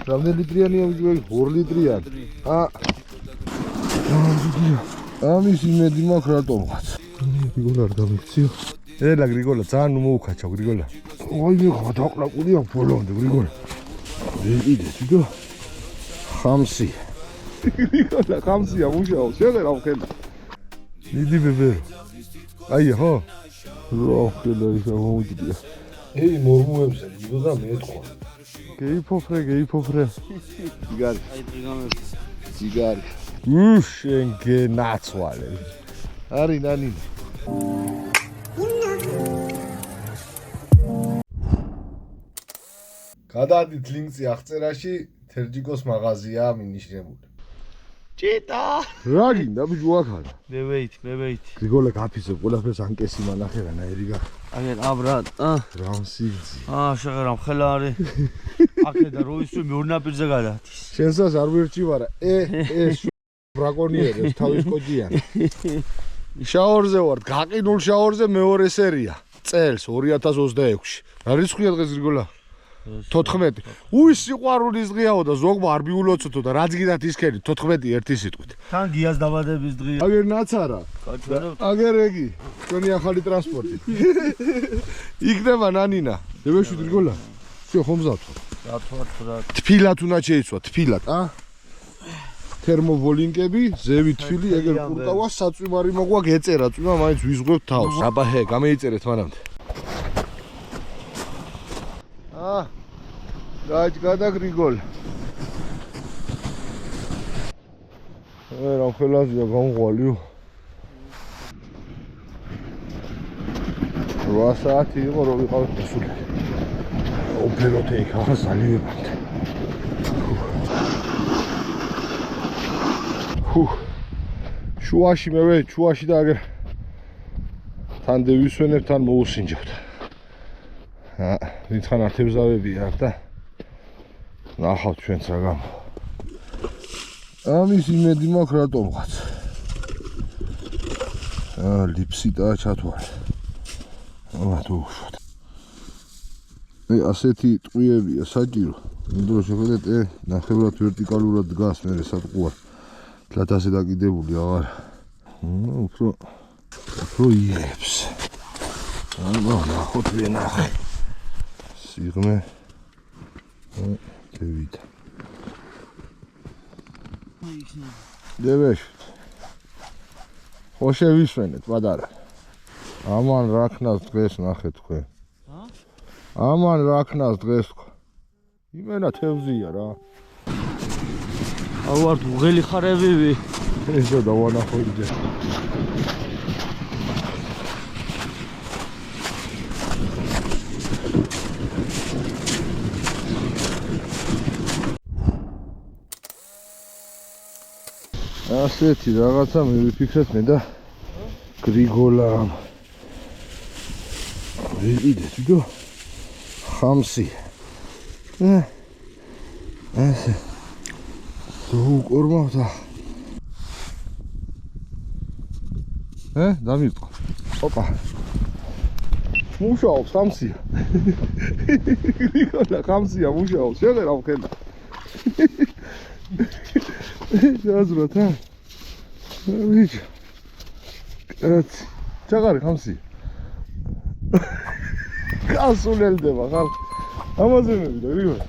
რამდენი ლიტრიანია ვიძველი? 2 ლიტრიანი. ამის იმედი მაქვს რატომღაც. გრიგოლა არ დამიქციო. ელა გრიგოლა ძალიან მოუქაჩა გრიგოლა. ой მე გადაყლაკულია ბოლომდე გრიგოლა. ვიყიდე თვითონ ხამსი. გრიგოლა ხამსია მუშაობს. შეგერა ვხედა. მიდი ბებერო. აი ხო? რა ვხედა ის აღმოჩნდა. ეი მორმოებს გიგოდა მეტყვა. გეიფოფრე. იგარი. აი დღიგამებს. იგარი. უშენ გენაცვალე. არი ნანი. გადადით ლინკი აღწერაში თერჯიკოს მაღაზია მინიშნებული. ჭიტა. რა გინდა ბიჯუაქადა? მე ვეით. გრიგოლა გაფიცე ყველაფერს ანკესი მანახე რა ნაერიგა. აგერ აბრატ. რამსიგზი. შეგერამ ხელა არის. აქედა როისო მეურნაპირზე გადადის. შენსაც არ ვერჩი ვარა. ეს ბრაკონიერებს თავის კოჯიან. შაორზე ვარ, გაყინულ შაორზე მეორე სერია. წელს 2026-ში. რა რიცხვია დღეს გრიგოლა? 14. უი სიყვარულის დღეაო და ზოგმა არ მიულოცოთო და რაც გიდათ ისქენი 14 ერთი სიტყვით. თან გიას დაბადების დღეა. აგერ ნაცარა. აგერ ეგი. ჩვენი ახალი ტრანსპორტი. იქნება ნანინა. დებეში გრიგოლა. შე ხომზავთ. რა. თფილად უნდა შეიცვა, თფილად, თერმოვოლინკები, ზევი თფილი, ეგერ კურტავა, საწვიმარი მოგვა გეწერა, წვიმა მაინც ვიზღვევთ თავს. აბაჰე, გამეიწერეთ მანამდე. გაიჭგადა გრიგოლა. რა ხელაზია გამღვალიო. 8 საათი იყო რომ ვიყავით დასული. ოფეროთე იქ ახლა ზალიებამდე. შუაში მე ვე, შუაში და აგერ თან დევისვენებ, თან მოუსინჯავთ. ვინცхан ართებზავები არ და ნახავთ ჩვენც რა გამო. ამის იმედი მაქვს რატომღაც. ლიფსიტაა ჩათვალე. თუ უშოთ. ასეთი ტყვიებია საჭირო. იმდრო შეხედეთ, ნახევრად ვერტიკალურად დგას მე სატყუა. თლათ ასე დაკიდებული აღარ. უფრო იღებს. ნახოთ ვენახე. სიღმე. დევიდა. დევეშ. ხო შევისვენეთ, პატარა. ამან რაქნას დღეს ნახეთ თქვენ. ამან რაქნას დღეს თქვენ. იმენა თევზია რა. ავარ უღელი ხარებივი. ესო დავანახოდი. ასეთი რაღაცა მივიფიქრეთ მე და გრიგოლამ. ვიყიდე თვითონ ხამსი. ასე. თუ კორმავდა. დამიწყო. ოპა. მუშაობს ხამსია. გრიგოლა ხამსია მუშაობს. შეგერა ვხედა. ზაზროთ ვიჯ. კაცი. ჩაღარი ხამსი. გასულელდება ხალხ. ამაზე მევიდა გრიგოლა.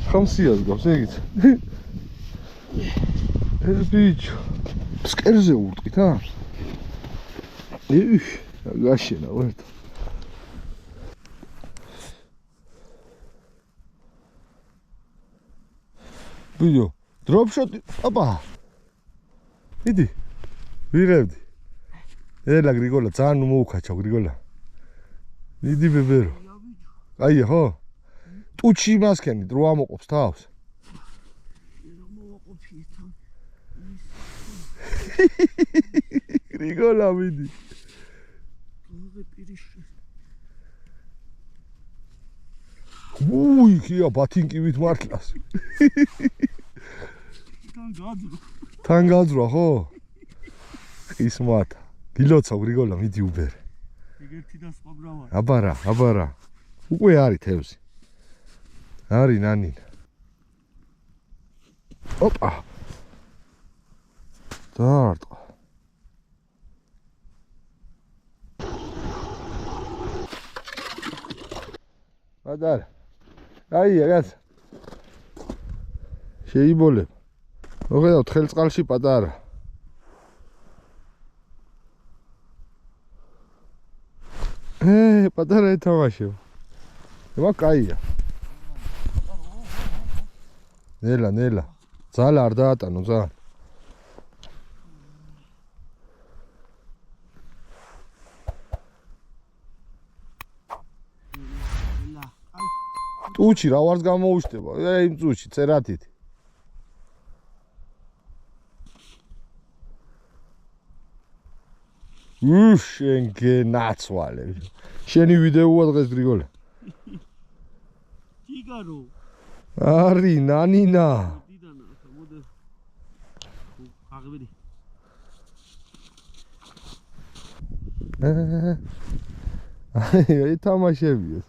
ხამსიას გავს ეგიც. ეს ბიჭო. სკერზე ურტყით გაშენა ვერთ. ბიჭო, დროპშოტი. აბა. იდი. ვიღებდი. ელა გრიგოლა ძალიან მოუქაჩა გრიგოლა. მიდი ბებერო. აი ხო? ტუჩი მასქენი დრო ამოყოფს თავს. გრიგოლა მიდი. უი, ხია ბათინკივით მართლას. თან გაძრა ხო? ისმათა. გილოცა გრიგოლა მიდი უბერე. ეგერთი და სხვა გრავა. აბარა. უკვე არის თევზი. არის ნანინა. ოპა. დაარტყა. პატარა. აია, კაც. შეიბოლებ. მოხედავთ, ხელწყალში პატარა. პატარა ეთამაშებ. ება კაია. ნელა. ძალა არ დაატანო, ძალიან. ტუჩი რა ვარს გამოუშტება? იმ წუჩი წერათით. შენ გენაცვალე. შენი ვიდეოა დღეს გრიგოლე. ტიგარო. არი, ნანინა. დიდანა, მოდი. აღებდი. აი, თამაშებია.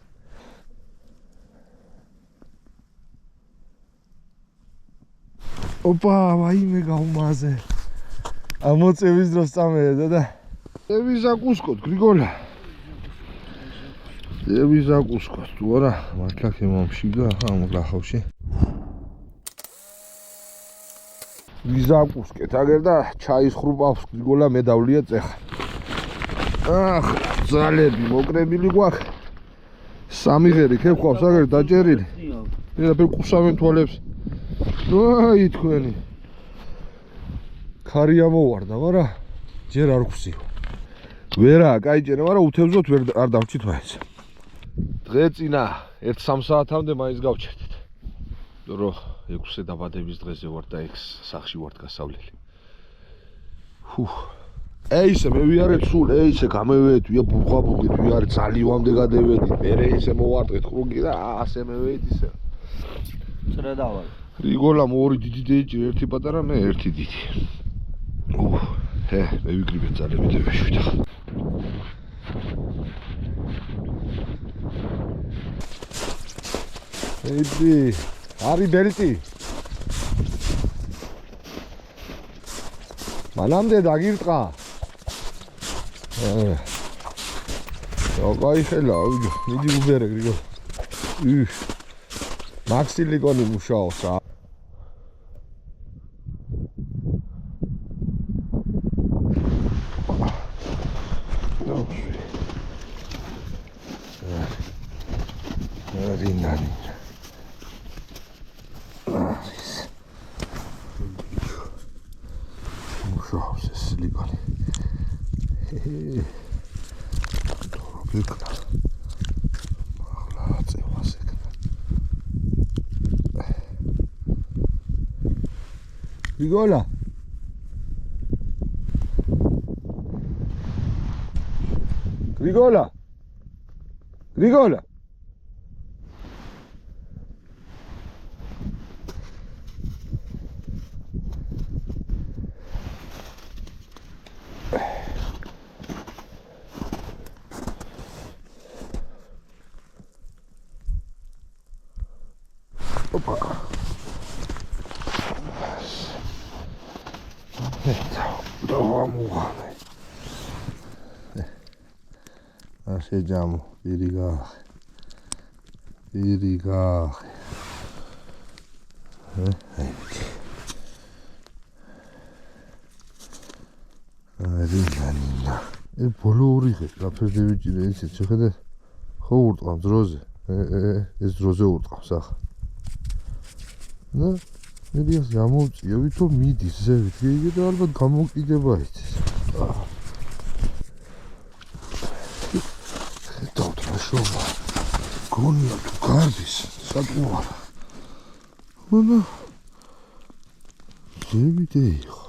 ოპა, ვაიმე გაუმაზე. ამოწევის დროს წამერე და ევი ზაკუსკოთ, გრიგოლა. ევი ზაკუსკოთ, თუ არა, მართლა შემომშიგა, ამოგლახავში. ვიზაკუსკეთ, აგერ და ჩაის ხრუპავს გრიგოლა მე დავლია წეხა. ძალები მოკრებილი გვაქვს. სამი ღერი ქექვავს აგერ დაჭერილი. და პერკუსამენ თვალებს. აი თქვენი. ქარი ამოვარდა, მაგრამ ჯერ არ გვსიო. ვერა, კაი ჭერა, მაგრამ უთევზოთ ვერ არ დავჭით მაინც. დღე წინა 1-3 საათამდე მაინც გავჩერდით. რომ 6-ე დაბადების დღეზე ვარ და 6 სახში ვარ გასავლელი. ეისე მე ვიარეთ სულ, ეისე გამევედით, ვია ბურღაბურგით, ვიარეთ ძალივამდე გადევედით, მერე ისე მოვარტყეთ კრუგი და ასე მევედით ისე. წრე დავალ. გრიგოლამ 2 დიდი დეიჭი, 1 პატარა, მე 1 დიდი. მე ვიკრიბეთ ძალები და ვეშვით ახლა. ედი, არი ბელტი. მანამდე დაგირტყა. კაი ხელა, მიდი უბერე გრიგო. მაქსილიკონი მუშაობს. რინანი. მუშაობს ეს სილიკონი. ვიქნა. ახლა წევას ეკნა. გრიგოლა. გრიგოლა. ოპა. დავამუღამე. ასე ჯამო, პირიგა. რინანა. ბოლო ორი ხე, რაფერზე ვიჭირე ისეთ, შეხედე. ხო ურტყამ ძროზე. ეს ძროზე ურტყავს ახლა. და მედიას გამოვწია, ვითომ მიდის ზევით, გიგე და ალბათ გამოკიდება იცის. ხედავთ რა შოვა. გონია თუ გარდის, საკუარა. და ზევით იყო.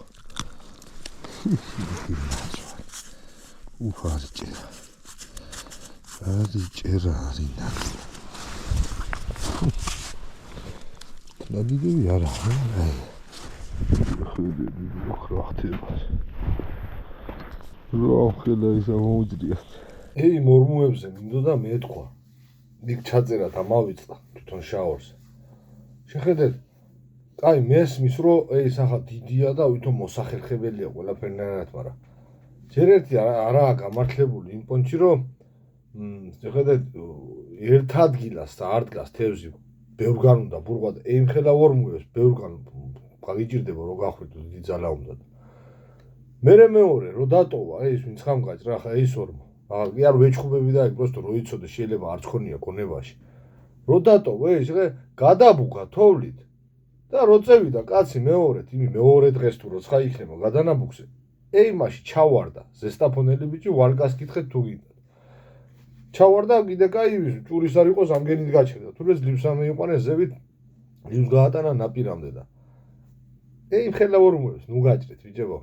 არი ჭერა, რინა. ნადიდები არა, აი. ხედები, ხრახტება. რა ხელა ის ამოუძრია. მორმუებზე მინდოდა მეთქვა. იქ ჩაწერათ ამავიწყდა თვითონ შაორს. შეხედეთ, კაი, მესმის, რომ ეს ახლა დიდია და ვითომ მოსახერხებელია ყველაფერნაირად, მაგრამ ჯერ ერთი არაა გამართლებული იმ პონჩი, რომ შეხედეთ ერთ ადგილას და არ დგას თევზი, ბევრგან უნდა ბურღვა და ემხელა ორმოებს, ბევრგან გაგიჭირდება რომ გახვიდო დიდი ძალა უნდა. მერე მეორე რომ დატოვა ეს ვინც ხამგაჭ რა ხა ეს ორმო. აღარ კი არ ვეჩხუბები და ეგ просто რო იცოდე შეიძლება არც ხონია კონებაში. რო დატოვა ეს ხე გადაბუგა თოვლით და რო წევიდა კაცი მეორედ, მეორე დღეს თუ როცა იქნება გადანაბუგზე. ეიმაში ჩავარდა ზესტაფონელი ბიჭი ვალკას კითხეთ თუ გინდა. ჩავარდა კიდე კაი ჭურის არ იყოს ამგენით გაჩერდა. თუ ეს ლიფს ამეიყვანეს ზევით ლიფს გაატანა ნაპირამდე და ეიმ ხელა ორმოებს ნუ გაჭრეთ ბიჭებო.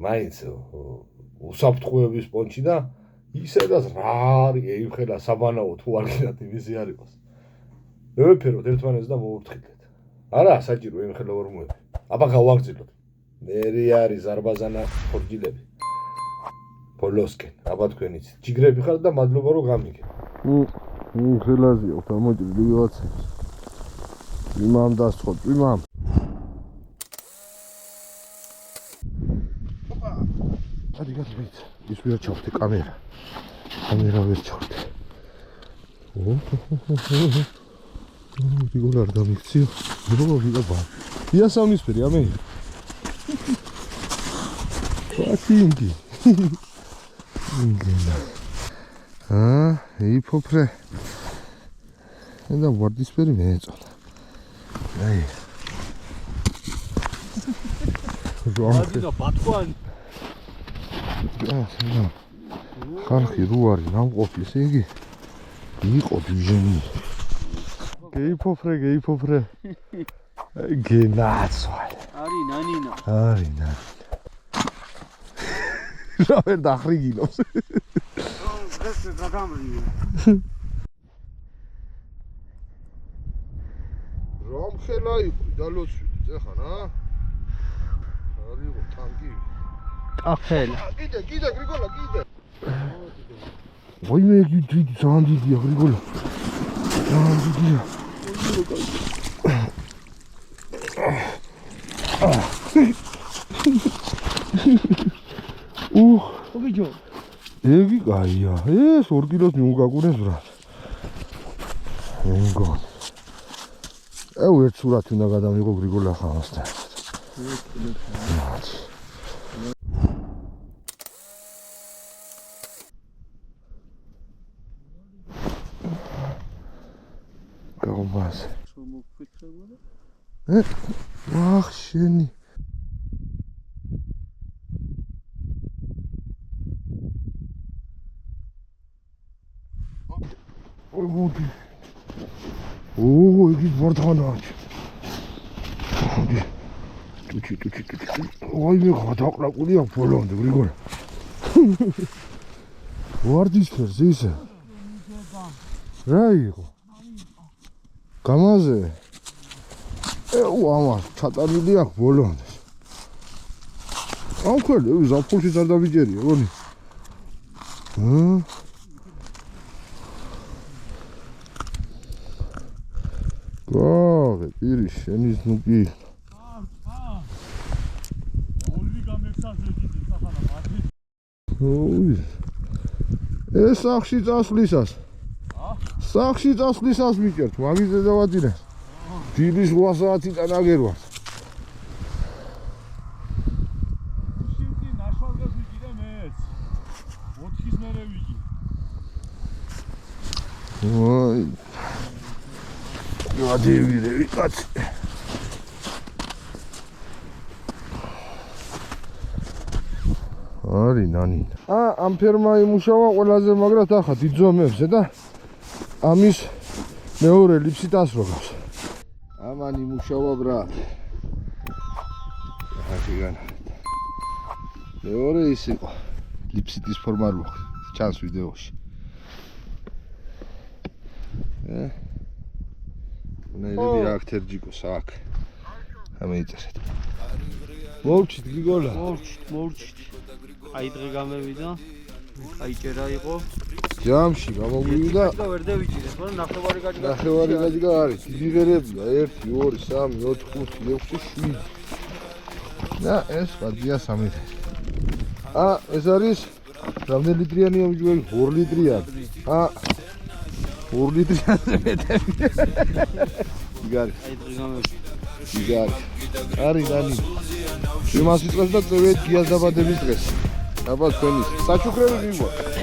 მაინც უსაფრთხოების პონჩი და ისედაც რა არის ეიმ ხელა საბანაო თუ არ გინდათ იმისი არ იყოს. მე ვეფეროთ ერთმანეთს და მოვურთხილდეთ. არა საჭირო ეიმ ხელა ორმოები. აბა გავაგრძელოთ. მერი არის ზარბაზანა ხორჯილები. ბოლოსკენ, აბა თქვენიც. ჯიგრები ხარ და მადლობა რომ გამიგე. ხელაზე აქვს ამოჭრილი ვიღაცებს. იმამ დასწოთ, იმამ. ადი გაიწვით. ის ვერ ჩავხდი კამერა. კამერა ვერ ჩავხდი. ვიღო არ დამიქციო. ვიღო. იასამნისფერი ამე. Патинки. Იფოფრე. და ვარდისფერი მეეწონა. აი. ვარდისა ბათქوان. ხალხი რო არის ნამყოფის იგი. იყო ბიჟენი. გეიფოფრე. გენაცვალ. არი ნანინა. რა ვერ დახრიგინოს. დღეს გადამრიო. რომ ხელა იყო დალოცვით ეხა რა. არისო ტანკი. კაფელა. კიდე გრიგოლა კიდე. ვაიმე დიდი ზანდიდია გრიგოლა. ზანდიდია. ოგიჯო. ეგი კაია. ეს 2 კილოს მიუგაგუნეს ბრატ. მეგო. ერთ სურათი უნდა გადამიღო გრიგოლა ხამასთან. გომბას. შომოფიქრებოდა? ვახ შენი. მოდი. იგი ვარდღანაჩ. ტუჩი. ვაიმე გადაყრაკული აქვს ბოლომდე გრიგოლა. ვარდისფერს ისე. რა იყო? გამაზე. ამას ჩატარილი აქვს ბოლომდე. ამხელი ზაფხულშიც არ დავიჯერია, გონი. პირი შენის ნუ კი. ორი გამექსას ეკიდე სახანა მარტი. ეს სახში წასვლისას. სახში წასვლისას მიგერთ, მაგიზე დავაძინე. დილის 8 საათიდან აგერვარ. შინტი ნაშვალგას ვიგიდე მეც. 4-ის მერე ვიგი. ვაი. გადევიდე კაცი. არი ნანი. ამ ფერმა იმუშავა ყველაზე მაგრად ახლა დიდზომებზე და ამის მეორე ლიფსით ასროგავს. ამან იმუშავა ბრატ. ახლა მეორე ის იყო. ლიფსიტის ფორმა რო ჩანს ვიდეოში. ნაირები აქთერჯიკოს აქ. ამეიწერეთ. მოვჩით გიგოლა. მოვჩით. აი დღე გამევიდა. აი ჭერა იყო. ჯამში გამოგვივიდა და ვერ დავიჭირე, ხო? ნახევარი გაჭირე. ნახევარი გაჭირა არის. დიდი ღერებია 1 2 3 4 5 6 7. და ეს პარტია 3 ლიტრი. ეს არის რამდენი ლიტრიანია უჯვარი? 2 ლიტრიანი. 2 ლიტრიანზე მეტები. იგარი. აი დღე გამევში. იგარი. არის დანი. იმას იწყებს და წევეთ გიას დაბადების დღეს. აბა თქვენი საჩუქრები მიგვაქვს.